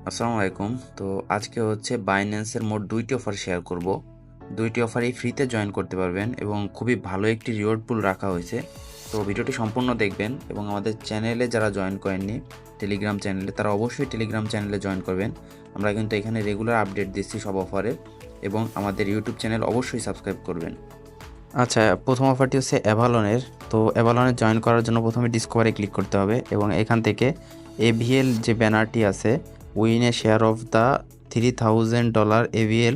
আসসালামু আলাইকুম। তো আজকে হচ্ছে বাইন্যান্সের মোট ২টি অফার শেয়ার করব। ২টি অফারেই ফ্রিতে জয়েন করতে পারবেন এবং খুবই ভালো একটি রিওয়ার্ড পুল রাখা হয়েছে। তো ভিডিওটি সম্পূর্ণ দেখবেন এবং আমাদের চ্যানেলে যারা জয়েন করেননি, টেলিগ্রাম চ্যানেলে, তারা অবশ্যই টেলিগ্রাম চ্যানেলে জয়েন করবেন। আমরা কিন্তু এখানে রেগুলার আপডেট দিচ্ছি সব অফারের এবং আমাদের ইউটিউব চ্যানেল অবশ্যই সাবস্ক্রাইব করবেন। আচ্ছা, প্রথম অফারটি হচ্ছে অ্যাভালনের। তো অ্যাভালনে জয়েন করার জন্য প্রথমে ডিসকভারে ক্লিক করতে হবে এবং এখান থেকে এভিএল যে ব্যানারটি আছে, win A share of the $3000 AVL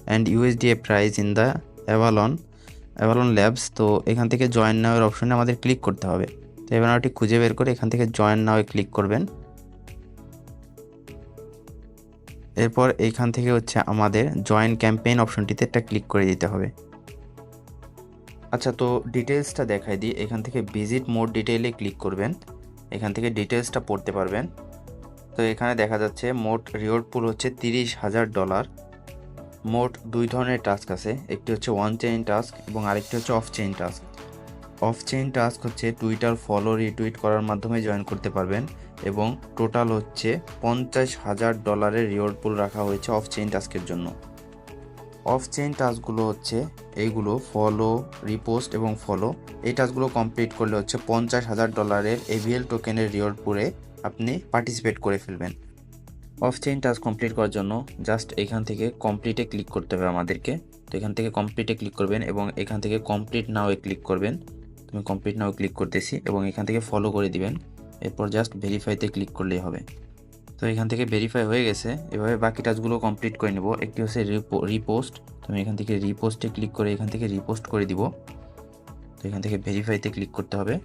and USDA price in the Avalon labs. তো এখান থেকে জয়েন নাওয়ের অপশনে আমাদের ক্লিক করতে হবে। তো এই ব্যানারটি খুঁজে বের করে এখান থেকে জয়েন নাওয়ে ক্লিক করবেন। এরপর এইখান থেকে হচ্ছে আমাদের জয়েন ক্যাম্পেইন অপশনটিতে একটা ক্লিক করে দিতে হবে। আচ্ছা, তো ডিটেলসটা দেখাই দিই। এখান থেকে ভিজিট মোর ডিটেইলে ক্লিক করবেন। এখান থেকে ডিটেলসটা পড়তে পারবেন। তো এখানে দেখা যাচ্ছে মোট রিওয়ার্ড পুল হচ্ছে $30,000। মোট 2 ধরনের টাস্ক আছে, একটি হচ্ছে ওয়ান চেইন টাস্ক এবং আরেকটি হচ্ছে of chain task. Of chain task হচ্ছে টুইটার ফলো রিটুইট করার মাধ্যমে জয়েন করতে পারবেন এবং টোটাল হচ্ছে $50,000 রিওয়ার্ড পুল রাখা হয়েছে অফ চেইন টাস্কের জন্য। অফ চেইন টাস্কগুলো হচ্ছে এইগুলো: ফলো, রিপোস্ট এবং ফলো। এই টাস্কগুলো কমপ্লিট করলে হচ্ছে $50,000 এভিএল টোকেনের রিওয়ার্ড পুলে আপনি পার্টিসিপেট করে ফেলবেন। অফ চেইন টাস্ক কমপ্লিট করার জন্য জাস্ট এখান থেকে কমপ্লিটে ক্লিক করতে হবে আমাদেরকে। তো এখান থেকে কমপ্লিটে ক্লিক করবেন এবং এখান থেকে কমপ্লিট নাও এ ক্লিক করবেন। তুমি কমপ্লিট নাও ক্লিক করতেছি এবং এখান থেকে ফলো করে দিবেন। এরপর জাস্ট ভেরিফাইতে ক্লিক করলেই হবে। তো এখান থেকে ভেরিফাই হয়ে গেছে। এভাবে বাকি টাস্কগুলো কমপ্লিট করে নেব। একটি হচ্ছে রিপোস্ট। তো আমি এখান থেকে রিপোস্টে ক্লিক করে এখান থেকে রিপোস্ট করে দিব। তো এখান থেকে ভেরিফাইতে ক্লিক করতে হবে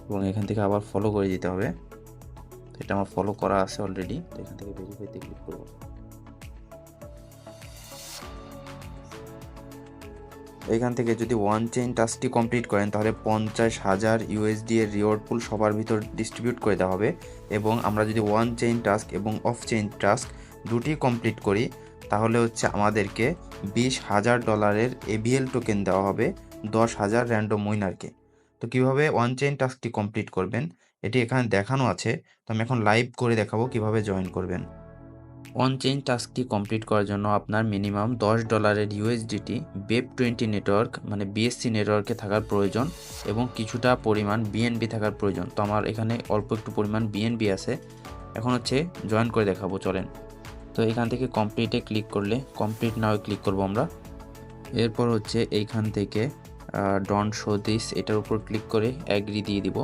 এবং এখান থেকে আবার ফলো করে দিতে হবে। তো এটা আমার ফলো করা আছে অলরেডি। তো এখান থেকে ভেরিফাইতে ক্লিক করব। এখান থেকে যদি ওয়ান চেইন টাস্কটি কমপ্লিট করেন তাহলে $50,000 এর রিওয়ার্ড পুল সবার ভিতর ডিস্ট্রিবিউট করে দেওয়া হবে এবং আমরা যদি ওয়ান চেইন টাস্ক এবং অফ চেইন টাস্ক দুটি কমপ্লিট করি তাহলে হচ্ছে আমাদেরকে $20,000 এভিএল টোকেন দেওয়া হবে 10,000 র্যান্ডম উইনারকে। তো কীভাবে ওয়ান চেইন টাস্কটি কমপ্লিট করবেন এটি এখানে দেখানো আছে। তো আমি এখন লাইভ করে দেখাবো কীভাবে জয়েন করবেন। অন চেইন টাস্কটি কমপ্লিট করার জন্য আপনার মিনিমাম $10 ইউএসডিটি বেপ20 নেটওয়ার্ক মানে বিএসসি নেটওয়ার্কে থাকার প্রয়োজন এবং কিছুটা পরিমাণ বিএনবি থাকার প্রয়োজন। তো আমার এখানে অল্প একটু পরিমাণ বিএনবি আছে। এখন হচ্ছে জয়েন করে দেখাবো, চলেন। তো এখান থেকে কমপ্লিটে ক্লিক করলে কমপ্লিট নাও ক্লিক করব আমরা। এরপর হচ্ছে এইখান থেকে ডন্ট শো দিস এটার উপর ক্লিক করে অ্যাগ্রি দিয়ে দিব।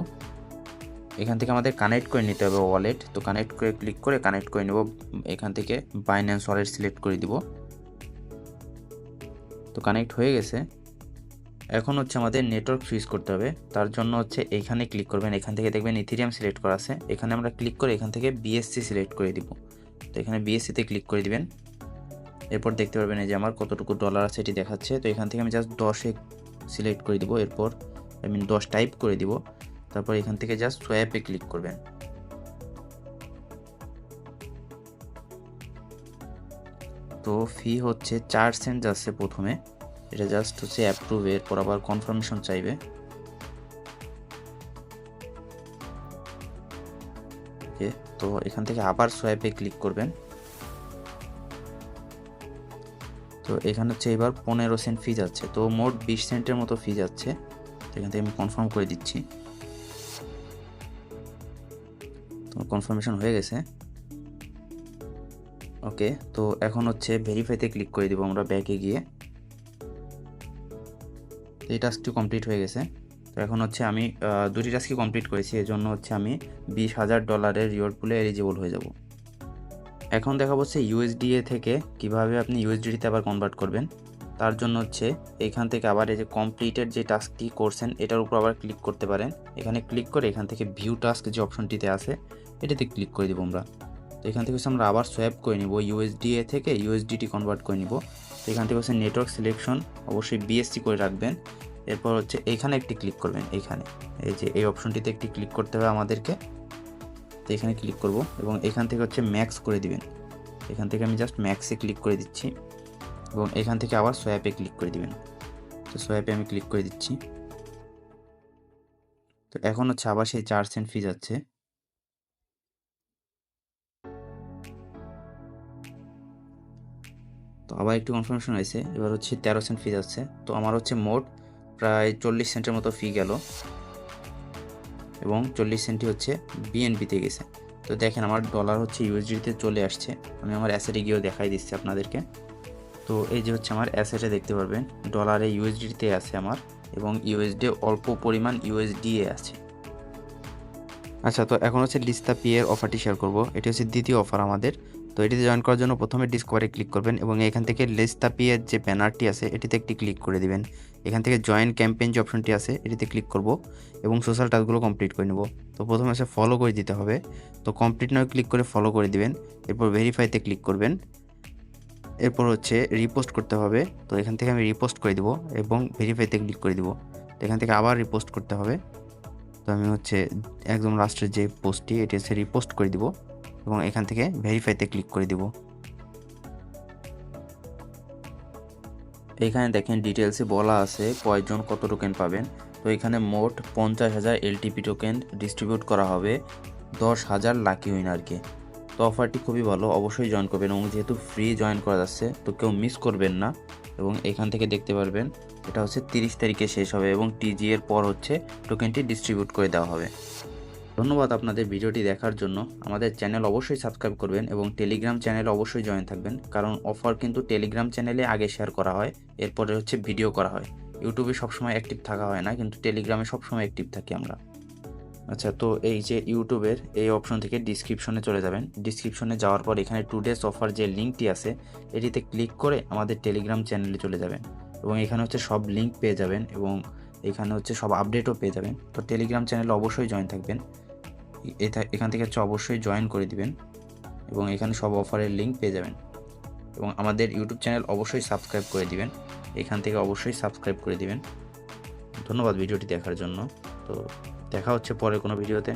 এখান থেকে আমাদের কানেক্ট করে নিতে হবে ওয়ালেট। তো কানেক্ট করে ক্লিক করে কানেক্ট করে নেব। এখান থেকে বাইন্যান্স ওয়ালেট সিলেক্ট করে দিব। তো কানেক্ট হয়ে গেছে। এখন হচ্ছে আমাদের নেটওয়ার্ক সুইচ করতে হবে। তার জন্য হচ্ছে এইখানে ক্লিক করবেন। এখান থেকে দেখবেন ইথেরিয়াম সিলেক্ট করা আছে। এখানে আমরা ক্লিক করে এখান থেকে বিএসসি সিলেক্ট করে দিব। তো এখানে বিএসসিতে ক্লিক করে দিবেন। এরপর দেখতে পারবেন এই যে আমার কতটুকু ডলার আছে এটি দেখাচ্ছে। তো এখান থেকে আমি জাস্ট 10 সিলেক্ট করে দিব। এরপর আমি 10 টাইপ করে দিব। তারপর এখান থেকে জাস্ট সোয়াপে ক্লিক করবেন। তো ফি হচ্ছে 4 সেন্ট যাচ্ছে প্রথমে। এটা জাস্ট হচ্ছে অ্যাপ্রুভ, এরপর আবার কনফার্মেশন চাইবে। ওকে, তো এখান থেকে আবার সোয়াইপে ক্লিক করবেন। তো এখানে হচ্ছে এবার 15 সেন্ট ফি যাচ্ছে। তো মোট 20 সেন্টের মতো ফি যাচ্ছে। তো এখান থেকে আমি কনফার্ম করে দিচ্ছি। তো কনফার্মেশন হয়ে গেছে। ওকে, তো এখন হচ্ছে ভেরিফাইতে ক্লিক করে দিব আমরা ব্যাকে গিয়ে। তো এই টাস্কটি কমপ্লিট হয়ে গেছে। তো এখন হচ্ছে আমি দুটি টাস্কই কমপ্লিট করেছি, এজন্য হচ্ছে আমি $20,000 রিওয়ার্ড পুলে এলিজিবল হয়ে যাব। এখন দেখাবো হচ্ছে ইউএসডিএ থেকে কিভাবে আপনি ইউএসডিতে আবার কনভার্ট করবেন। তার জন্য হচ্ছে এইখান থেকে আবার এই যে কমপ্লিটেড যে টাস্কটি করছেন এটার উপর আবার ক্লিক করতে পারেন। এখানে ক্লিক করে এখান থেকে ভিউ টাস্ক যে অপশনটিতে আছে এটাতে ক্লিক করে দেবো আমরা। তো এখান থেকে হচ্ছে আমরা আবার সোয়াপ করে নিব, ইউএসডিএ থেকে ইউএসডিটি কনভার্ট করে নিব। তো এখান থেকে হচ্ছে নেটওয়ার্ক সিলেকশন অবশ্যই বিএসসি করে রাখবেন। এরপর হচ্ছে এইখানে একটি ক্লিক করবেন। এইখানে এই যে এই অপশনটিতে একটি ক্লিক করতে হবে আমাদেরকে। তো এখানে ক্লিক করব এবং এখান থেকে হচ্ছে ম্যাক্স করে দিবেন। এখান থেকে আমি জাস্ট ম্যাক্সে ক্লিক করে দিচ্ছি এবং এখান থেকে আবার সোয়াপে ক্লিক করে দিবেন। তো সোয়াপে আমি ক্লিক করে দিচ্ছি। তো এখন হচ্ছে আবার সেই 4 সেন্ট ফি যাচ্ছে। তো আবার একটু কনফার্মেশন হয়েছে, এবার হচ্ছে 13 সেন্ট ফি যাচ্ছে। তো আমার হচ্ছে মোট প্রায় 40 সেন্টের মতো ফি গেল এবং 40 সেন্টই হচ্ছে বিএনপিতে গেছে। তো দেখেন আমার ডলার হচ্ছে ইউএসডিতে চলে আসছে। আমি আমার অ্যাসেটে গিয়েও দেখাই দিচ্ছি আপনাদেরকে। তো এই যে হচ্ছে আমার অ্যাসেটে দেখতে পারবেন ডলারে ইউএসডিতে আছে আমার, এবং ইউএসডি অল্প পরিমাণ ইউএসডিএ আছে। আচ্ছা, তো এখন হচ্ছে লিস্তা পি এর অফারটি শেয়ার করব। এটি হচ্ছে দ্বিতীয় অফার আমাদের। তো এটিতে জয়েন করার জন্য প্রথমে ডিসকভারে ক্লিক করবেন এবং এখান থেকে লিস্তা পি এর যে ব্যানারটি আছে এটিতে একটি ক্লিক করে দিবেন। এখান থেকে জয়েন ক্যাম্পেইন যে অপশনটি আছে এটিতে ক্লিক করব এবং সোশ্যাল টাস্কগুলো কমপ্লিট করে নেব। তো প্রথমে হচ্ছে ফলো করে দিতে হবে। তো কমপ্লিট নাও ক্লিক করে ফলো করে দিবেন। এরপর ভেরিফাইতে ক্লিক করবেন। এরপর হচ্ছে রিপোস্ট করতে হবে। তো এখান থেকে আমি রিপোস্ট করে দিব এবং ভেরিফাইতে ক্লিক করে দিব। তো এখান থেকে আবার রিপোস্ট করতে হবে। তো আমি হচ্ছে একদম লাস্টের যে পোস্টটি এটি হচ্ছে রিপোস্ট করে দিব এবং এখান থেকে ভেরিফাইতে ক্লিক করে দিব। এখানে দেখেন ডিটেলসে বলা আছে কয়জন কত টোকেন পাবেন। তো এখানে মোট 50,000 এলটিপি টোকেন ডিস্ট্রিবিউট করা হবে 10,000 লাকি উইনারকে। তো অফারটি খুবই ভালো, অবশ্যই জয়েন করবেন এবং যেহেতু ফ্রি জয়েন করা যাচ্ছে তো কেউ মিস করবেন না। এবং এখান থেকে দেখতে পারবেন এটা হচ্ছে 30 তারিখে শেষ হবে এবং টিজি এর পর হচ্ছে টোকেনটি ডিস্ট্রিবিউট করে দেওয়া হবে। ধন্যবাদ আপনাদের ভিডিওটি দেখার জন্য। আমাদের চ্যানেল অবশ্যই সাবস্ক্রাইব করবেন এবং টেলিগ্রাম চ্যানেলে অবশ্যই জয়েন থাকবেন, কারণ অফার কিন্তু টেলিগ্রাম চ্যানেলে আগে শেয়ার করা হয়, এরপরে হচ্ছে ভিডিও করা হয়। ইউটিউবে সবসময় অ্যাক্টিভ থাকা হয় না, কিন্তু টেলিগ্রামে সবসময় অ্যাক্টিভ থাকি আমরা। আচ্ছা, তো এই যে ইউটিউবের এই অপশন থেকে ডিসক্রিপশনে চলে যাবেন। ডিসক্রিপশনে যাওয়ার পর এখানে টুডেস অফার যে লিঙ্কটি আছে এটিতে ক্লিক করে আমাদের টেলিগ্রাম চ্যানেলে চলে যাবেন এবং এখানে হচ্ছে সব লিঙ্ক পেয়ে যাবেন এবং এখানে হচ্ছে সব আপডেটও পেয়ে যাবেন। তো টেলিগ্রাম চ্যানেলে অবশ্যই জয়েন থাকবেন। এখান থেকে হচ্ছে অবশ্যই জয়েন করে দিবেন এবং এখানে সব অফারের লিঙ্ক পেয়ে যাবেন এবং আমাদের ইউটিউব চ্যানেল অবশ্যই সাবস্ক্রাইব করে দিবেন। এখান থেকে অবশ্যই সাবস্ক্রাইব করে দিবেন। ধন্যবাদ ভিডিওটি দেখার জন্য। তো দেখা হচ্ছে পরে কোনো ভিডিওতে।